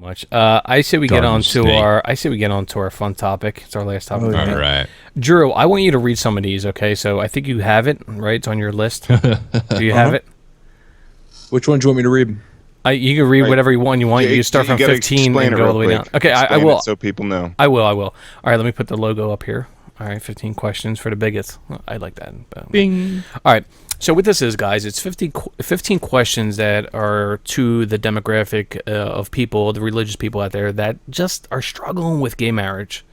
much. I say we get on to mistake. our fun topic. It's our last topic. All right. Drew, I want you to read some of these, okay? So I think you have it, right? It's on your list. Do you have it? Which one do you want me to read? You can read whatever one you want. Yeah, you start from gotta 15 explain and it go all real the way down. quick. Okay, I Explain will. it so people know. I will. All right, let me put the logo up here. All right, 15 questions for the bigots. I like that. Bing. All right. So what this is, guys, it's 15 questions that are to the demographic of people, the religious people out there that just are struggling with gay marriage.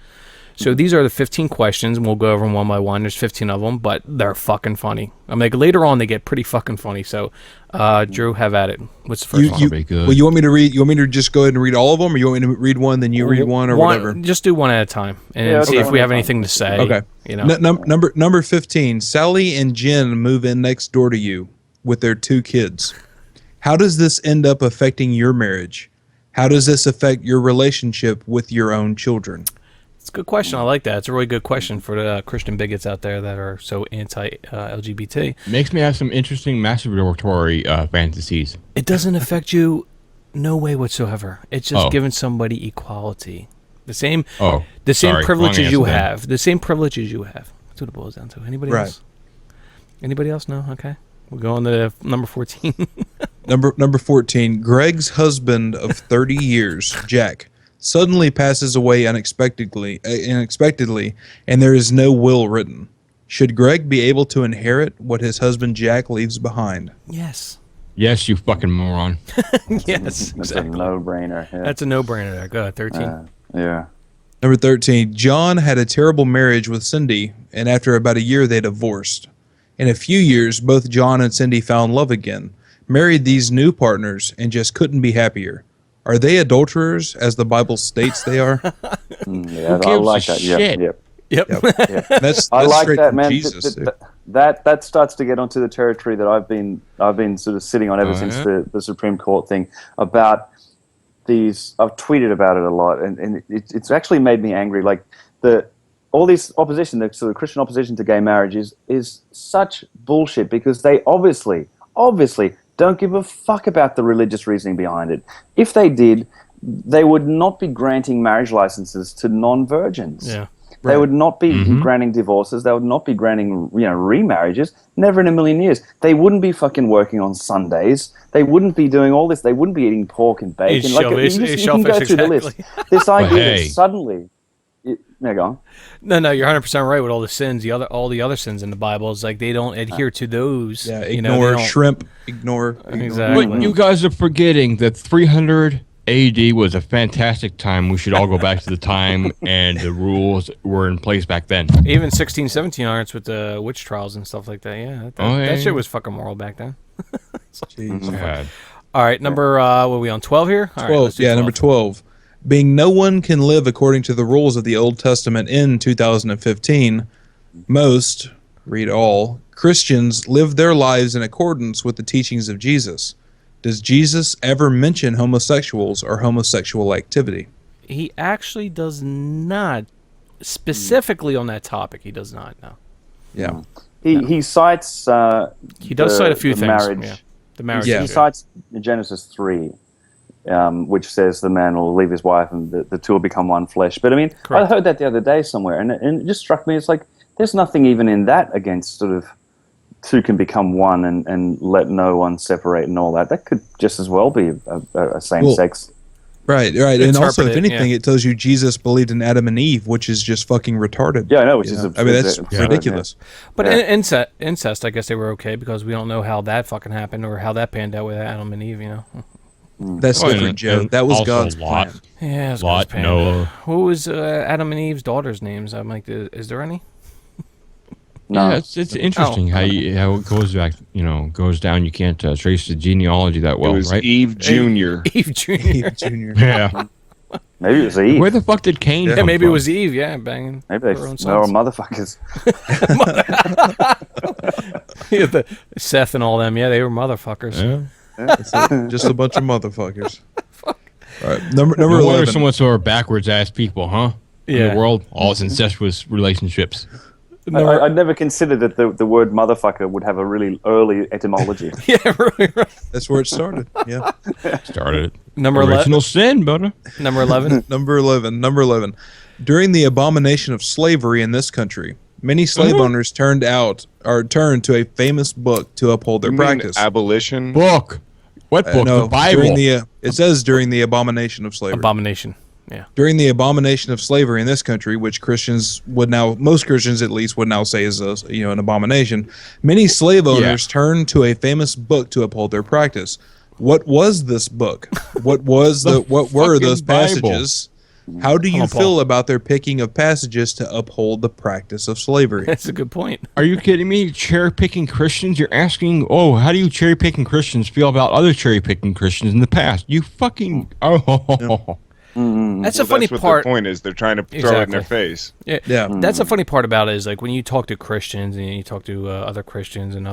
So these are the 15 questions, and we'll go over them one by one. There's 15 of them, but they're fucking funny. I'm like, later on, they get pretty fucking funny. So, Drew, have at it. What's the first one? Good. Well, you want me to read? You want me to just go ahead and read all of them, or you want me to read one, then you read one, or whatever? Just do one at a time, and see if we have anything to say. Okay. You know. Number 15. Sally and Jen move in next door to you with their 2 kids. How does this end up affecting your marriage? How does this affect your relationship with your own children? It's a good question. I like that. It's a really good question for the Christian bigots out there that are so anti-LGBT. Makes me have some interesting masturbatory fantasies. It doesn't affect you no way whatsoever. It's just giving somebody equality. The same privileges you have. The same privileges you have. That's what it boils down to. Anybody else? Anybody else? No? Okay. We'll go on to number 14. Number 14. Greg's husband of 30 years, Jack, suddenly passes away unexpectedly, and there is no will written. Should Greg be able to inherit what his husband Jack leaves behind? Yes. Yes, you fucking moron. Yes, That's exactly. a no-brainer. Yeah. That's a no-brainer there. Go ahead, 13. Yeah. Number 13. John had a terrible marriage with Cindy, and after about a year, they divorced. In a few years, both John and Cindy found love again, married these new partners, and just couldn't be happier. Are they adulterers, as the Bible states they are? Yeah, I like that. Shit? Yep. That's I like straight that, from man. Jesus. That starts to get onto the territory that I've been sort of sitting on ever since the Supreme Court thing about these. I've tweeted about it a lot, and it's actually made me angry. Like all this opposition, the sort of Christian opposition to gay marriage is such bullshit because they obviously don't give a fuck about the religious reasoning behind it. If they did, they would not be granting marriage licenses to non-virgins. Yeah. They would not be granting divorces. They would not be granting, remarriages. Never in a million years. They wouldn't be fucking working on Sundays. They wouldn't be doing all this. They wouldn't be eating pork and bacon. It's You can go shellfish, through the list. This idea that suddenly... Now go on. No, you're 100% right with all the sins. All the other sins in the Bible is like they don't adhere to those. Yeah, ignore shrimp. Ignore. Exactly. But you guys are forgetting that 300 AD was a fantastic time. We should all go back to the time and the rules were in place back then. Even 16, 1700s with the witch trials and stuff like that. Yeah, that shit was fucking moral back then. God. All right, number what are we on? 12 here? All 12. right, let's do 12. Number 12. Being no one can live according to the rules of the Old Testament in 2015, most, read all, Christians live their lives in accordance with the teachings of Jesus. Does Jesus ever mention homosexuals or homosexual activity? He actually does not. Specifically on that topic, he does not, no. Yeah. He cites... he does cite a few things. Marriage. Yeah. The marriage. Yeah. He cites Genesis 3. Which says the man will leave his wife and the two will become one flesh. But I mean, Correct. I heard that the other day somewhere, and it just struck me. It's like there's nothing even in that against sort of two can become one and let no one separate and all that. That could just as well be a same-sex. Right. And also, if Interpret it, anything, it tells you Jesus believed in Adam and Eve, which is just fucking retarded. Yeah, I know, which is absurd. I mean, that's ridiculous. But incest, I guess they were okay because we don't know how that fucking happened or how that panned out with Adam and Eve, That's different, Joe. That was God's Lot. plan. Yeah, it's Lot, plan. Noah. What was Adam and Eve's daughters' names? I'm like, is there any? No. Yeah, it's interesting how it goes back, goes down. You can't trace the genealogy that well, It was right? Eve Jr. Eve Jr. Eve Jr. Yeah. Maybe it was Eve. Where the fuck did Cain Yeah, come maybe from? it was Eve, banging Maybe they her own were sons. motherfuckers. Yeah, Seth and all them, they were motherfuckers. Yeah. That's it. Just a bunch of motherfuckers. All right, number No wonder 11. so much are backwards ass people, huh? In Yeah. the world, all incestuous relationships. I'd never considered that the word motherfucker would have a really early etymology. Yeah, right. That's where it started. Yeah. Started it. Number Original sin, brother. Number 11. Number 11. During the abomination of slavery in this country, many slave owners turned to a famous book to uphold their You mean practice. abolition. Book. What book? No, the Bible. it says during the abomination of slavery. Abomination. Yeah. During the abomination of slavery in this country, which most Christians at least would now say is an abomination, many slave owners turned to a famous book to uphold their practice. What was this book? What were those Bible. passages? How do you feel about their picking of passages to uphold the practice of slavery? That's a good point. Are you kidding me? Cherry-picking Christians? You're asking, how do you cherry-picking Christians feel about other cherry-picking Christians in the past? You fucking... That's a funny what part. The point is they're trying to throw it in their face. Yeah. That's the funny part about it is like when you talk to Christians and you talk to other Christians and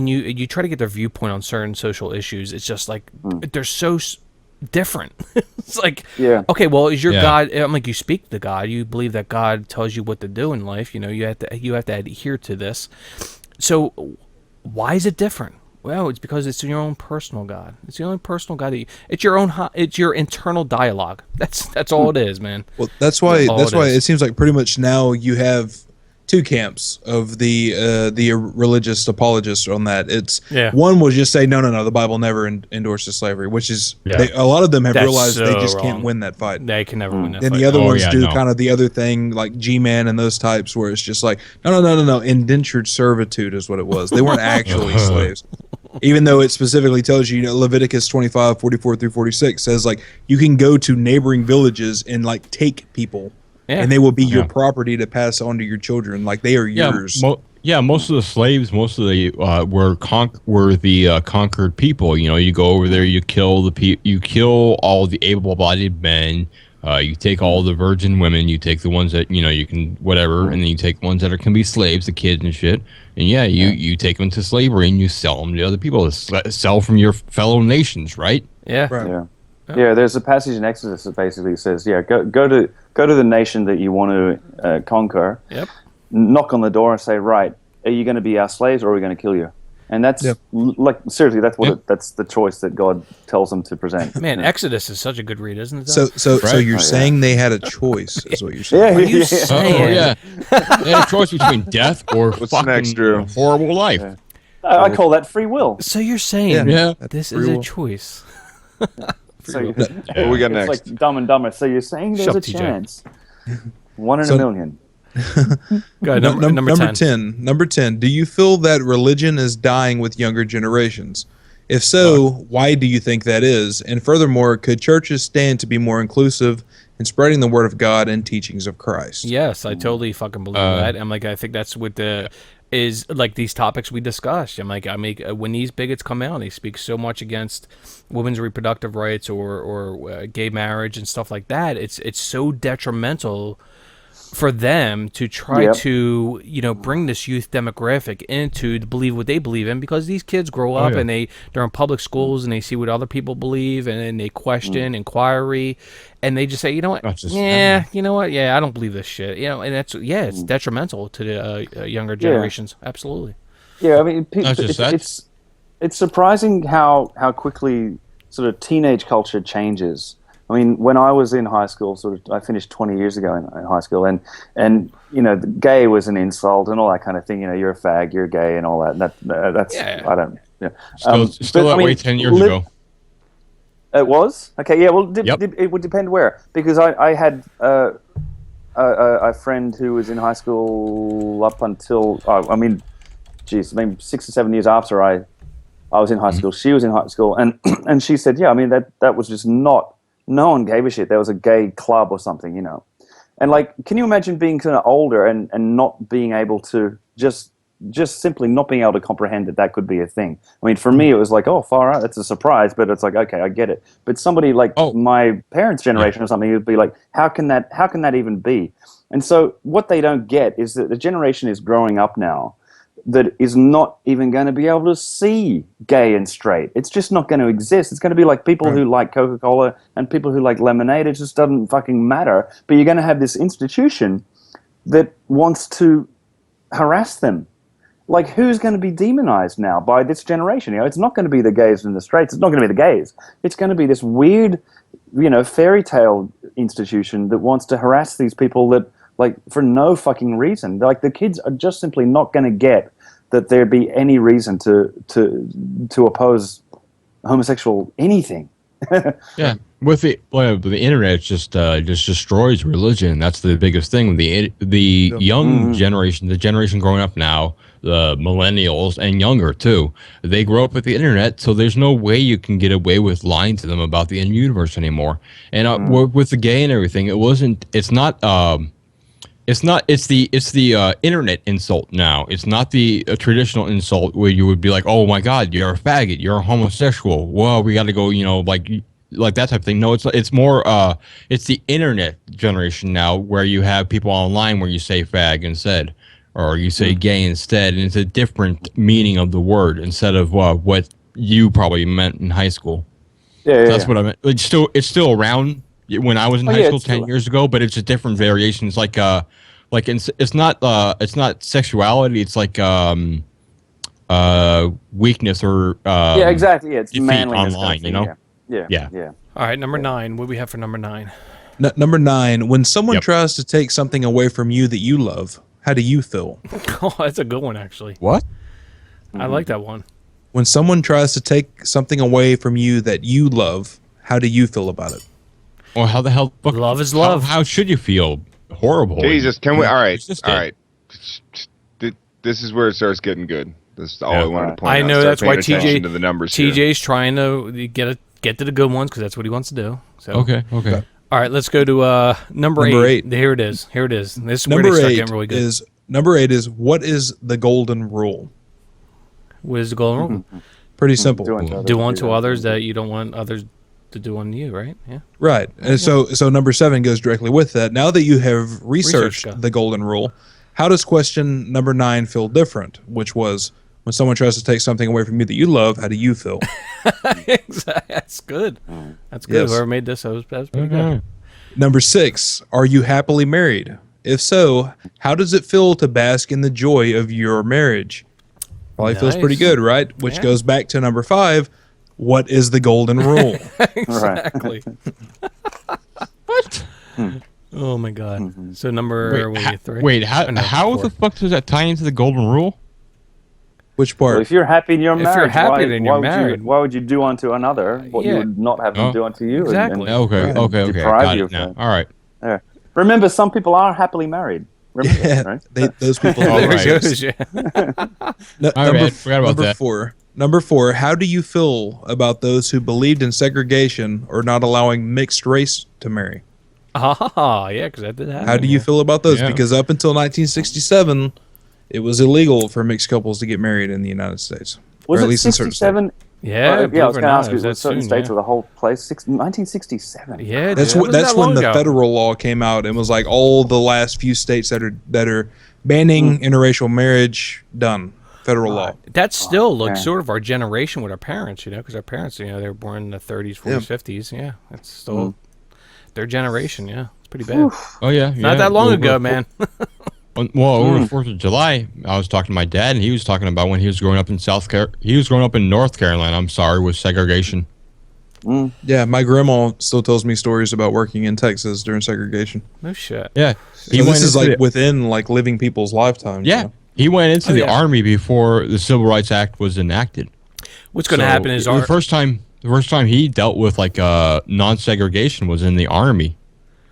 you try to get their viewpoint on certain social issues. It's just like they're so different. It's like, okay, well, is your God? I'm like, you speak to God. You believe that God tells you what to do in life. You have to adhere to this. So why is it different? Well, it's because it's your own personal God. It's the only personal God it's your own. It's your internal dialogue. That's all it is, man. Well, that's why it seems like pretty much now you have two camps of the religious apologists on that. One will just say no, the Bible never endorses slavery, which is a lot of them have realized they just can't win that fight. They can never win that And fight. the other ones do kind of the other thing, like G-Man and those types, where it's just like no, indentured servitude is what it was. They weren't actually slaves. Even though it specifically tells you, Leviticus 25:44-46 says like you can go to neighboring villages and like take people. And they will be your property to pass on to your children, like they are yours. Most of the slaves, were the conquered people. You go over there, you kill all the able-bodied men. You take all the virgin women. You take the ones that you can whatever, and then you take ones that can be slaves, the kids and shit. And you take them to slavery and you sell them to other people. Sell from your fellow nations, right? Yeah. Right. Yeah, there's a passage in Exodus that basically says, go to the nation that you want to conquer. Yep. Knock on the door and say, right, are you going to be our slaves or are we going to kill you? And that's seriously, that's the choice that God tells them to present. Man, Exodus is such a good read, isn't it? So you're saying they had a choice, is what you're saying? Are you saying? They had a choice between death or fucking next, Drew? horrible life. Yeah. I call that free will. So you're saying this is a choice. So What we got next? It's like Dumb and Dumber. So you're saying there's Shut a up, TJ. chance. 1 in a million. Go ahead, number 10. Number 10. Do you feel that religion is dying with younger generations? If so, why do you think that is? And furthermore, could churches stand to be more inclusive in spreading the word of God and teachings of Christ? Yes, I totally fucking believe that. I'm like, I think that's what is like these topics we discussed. I'm like, when these bigots come out, they speak so much against women's reproductive rights or gay marriage and stuff like that. It's so detrimental for them to try to bring this youth demographic into to believe what they believe in, because these kids grow up and they're in public schools and they see what other people believe and they question inquiry and they just say, you know what, I don't believe this shit, and that's it's detrimental to the younger generations. Absolutely. I mean, it's surprising how quickly sort of teenage culture changes. I mean, when I was in high school, I finished 20 years ago in high school, and gay was an insult and all that kind of thing. You're a fag, you're gay, and all that. That's I don't. Still that way 10 years ago. It was okay. Yeah, well, it would depend where, because I had a friend who was in high school up until 6 or 7 years after I was in high school. She was in high school, and she said, that was just not. No one gave a shit. There was a gay club or something, And like, can you imagine being kind of older and not being able to just simply not being able to comprehend that could be a thing? I mean, for me, it was like, oh, far out. It's a surprise, but it's like, okay, I get it. But somebody like my parents' generation or something would be like, how can that even be? And so what they don't get is that the generation is growing up now that is not even going to be able to see gay and straight. It's just not going to exist. It's going to be like people who like Coca-Cola and people who like lemonade. It just doesn't fucking matter. But you're going to have this institution that wants to harass them. Like, who's going to be demonized now by this generation? It's not going to be the gays and the straights. It's not going to be the gays. It's going to be this weird, fairy tale institution that wants to harass these people that, like, for no fucking reason. Like, the kids are just simply not going to get that there be any reason to oppose homosexual anything. Yeah, with the internet, just destroys religion. That's the biggest thing. The young generation, the generation growing up now, the millennials and younger too, they grow up with the internet, so there's no way you can get away with lying to them about the end universe anymore. And with the gay and everything, it's the internet insult now. It's not the traditional insult where you would be like, oh my God, you're a faggot, you're a homosexual. Well, we got to go, like that type of thing. No, it's more it's the internet generation now where you have people online where you say fag instead, or you say gay instead, and it's a different meaning of the word instead of what you probably meant in high school. Yeah, That's what I meant. It's still around when I was in high school 10 years ago, but it's a different variation. It's like it's not sexuality. It's like weakness or yeah, exactly. Yeah, it's defeat manliness online. kind of thing, Yeah. All right, number 9. What do we have for number 9? Number 9, when someone Yep. tries to take something away from you that you love, how do you feel? Oh, that's a good one, actually. What? I like that one. When someone tries to take something away from you that you love, how do you feel about it? Well, how the hell? Love is love. How should you feel? Horrible. Jesus, can we? All right, Resist all it. right. This is where it starts getting good. This is all I wanted to point out. I know Start that's why paying attention TJ to the numbers here. TJ's trying to get to the good ones because that's what he wants to do. So Okay. All right, let's go to number 8. Here it is. This is where they Number start 8 getting really good. number 8 is what is the golden rule? What is the golden rule? Pretty simple. Do unto others that you don't want others to do unto you, right? Yeah. Right. And so number 7 goes directly with that. Now that you have researched Research, the golden rule, how does question number 9 feel different? Which was when someone tries to take something away from you that you love, how do you feel? Exactly. That's good. That's good. Yes. Whoever made this, that was pretty good. Number 6, are you happily married? If so, how does it feel to bask in the joy of your marriage? Probably feels pretty Nice. good, right? Which Yeah. goes back to number 5, what is the golden rule? Exactly. What? Oh my God. So number Wait, 3. wait, how Or no, how 4. the fuck does that tie into the golden rule? Which Well, part? if you're happy in your If marriage, you're happy, then you're would married. why would you do unto another what you Yeah. would not have them Oh. do unto you? Exactly. Okay. Deprive Got you it of now. that. All right. Remember, some people are happily married. Remember that, right? Those people. All There right. it goes. Yeah. All right, forgot about number that. 4. Number 4, how do you feel about those who believed in segregation or not allowing mixed race to marry? Ah, yeah, because that did happen. How do you feel about those? Yeah. Because up until 1967, it was illegal for mixed couples to get married in the United States. Was or at it least in certain states. 67? Yeah, Yeah, I was believe it or going to not, ask it you, was that was certain soon, states yeah. or the whole place? 1967. Yeah, That's dude, what. it wasn't That's that when long the ago. federal law came out and was like all the last few states that are banning interracial marriage done. Federal law. That's still like man. sort of our generation with our parents, because our parents, they were born in the 30s, 40s, Yeah. 50s. Yeah, that's still their generation. Yeah, it's pretty bad. Oh yeah. Not that long ago, man. Well, over the 4th of July, I was talking to my dad, and he was talking about when he was growing up in he was growing up in North Carolina. I'm sorry, with segregation. Yeah, my grandma still tells me stories about working in Texas during segregation. No shit. Yeah, So this is into like the- within like living people's lifetimes. Yeah, you know? he went into Oh, the yeah. army before the Civil Rights Act was enacted. What's going to So, happen is the first time he dealt with like non-segregation was in the army.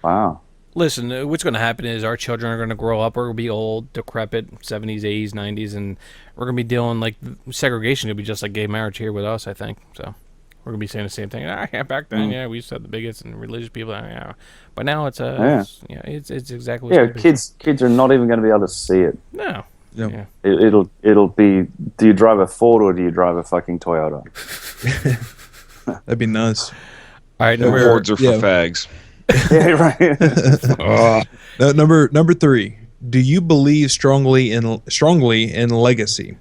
Wow. Listen, what's going to happen is our children are going to grow up. We're going to be old, decrepit, 70s, 80s, 90s, and we're going to be dealing like segregation. It'll be just like gay marriage here with us, I think. So we're going to be saying the same thing. Yeah, back then, yeah, we used to have the bigots and religious people. Yeah, but now it's it's exactly. Yeah, What's gonna be. kids are not even going to be able to see it. No. Yep. Yeah. It'll be, do you drive a Ford or do you drive a fucking Toyota? That'd be nice. All right, The number Fords are for yeah. fags. Yeah, right. Number 3. Do you believe strongly in legacy?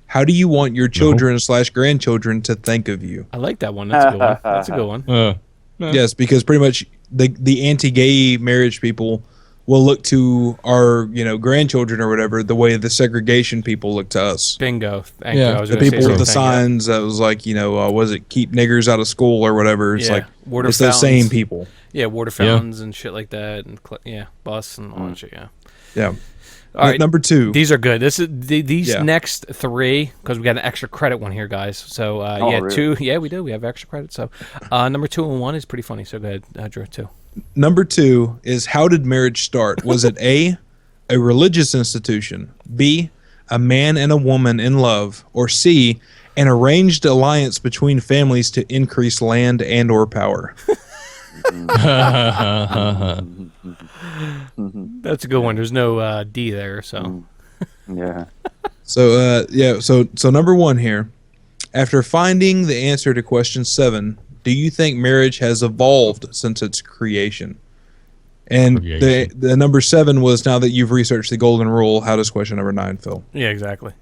How do you want your children / grandchildren to think of you? I like that one. That's a good one. That's a good one. Yes, because pretty much the anti-gay marriage people we'll look to our grandchildren or whatever the way the segregation people look to us. Bingo. Thank Yeah, you. I was The gonna say people with the same thing, yeah. signs that was like, was it keep niggers out of school or whatever? It's Yeah, like water it's those same fountains. people. Yeah, water fountains and shit like that, and bus and all that shit. Yeah. Yeah. All right. Number 2. These are good. These Yeah. next 3, because we got an extra credit one here, guys. So really? 2. Yeah, we do. We have extra credit. So number 2 and 1 is pretty funny. So go ahead, Drew. 2. Number 2 is, how did marriage start? Was it A, a religious institution, B, a man and a woman in love, or C, an arranged alliance between families to increase land and or power? That's a good one. There's no D there. So Yeah. So number 1 here. After finding the answer to question 7, do you think marriage has evolved since its creation? And the number 7 was, now that you've researched the golden rule, how does question number 9 fill? yeah, exactly.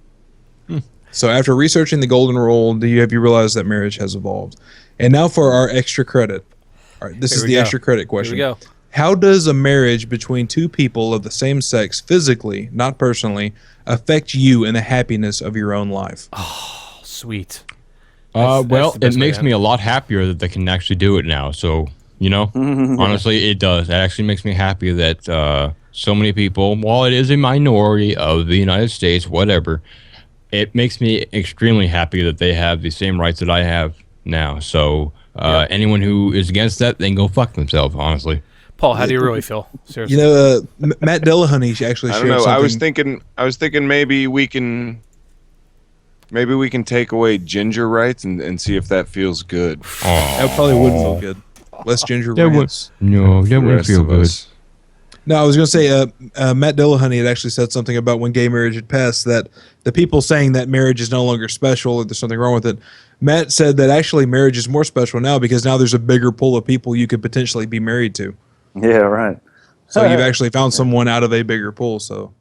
So after researching the golden rule, have you realized that marriage has evolved? And now for our extra credit. All right, this Here is we the go. extra credit question. Here we go. How does a marriage between 2 people of the same sex physically, not personally, affect you and the happiness of your own life? Oh, sweet. Well, the best it way makes to me a lot happier that they can actually do it now. So, honestly, it does. It actually makes me happy that so many people, while it is a minority of the United States, whatever, it makes me extremely happy that they have the same rights that I have now. So, anyone who is against that, they can go fuck themselves, honestly. Paul, how do you really feel? Seriously. Matt Dillahunty actually I shared don't know. something. I was thinking maybe we can take away ginger rights and see if that feels good. That probably would feel good. Less ginger That would, rights. no, that The wouldn't rest feel of good. us. No, I was going to say, Matt Dillahunty had actually said something about when gay marriage had passed, that the people saying that marriage is no longer special or there's something wrong with it. Matt said that actually marriage is more special now because now there's a bigger pool of people you could potentially be married to. Yeah, right. So you've actually found someone out of a bigger pool. So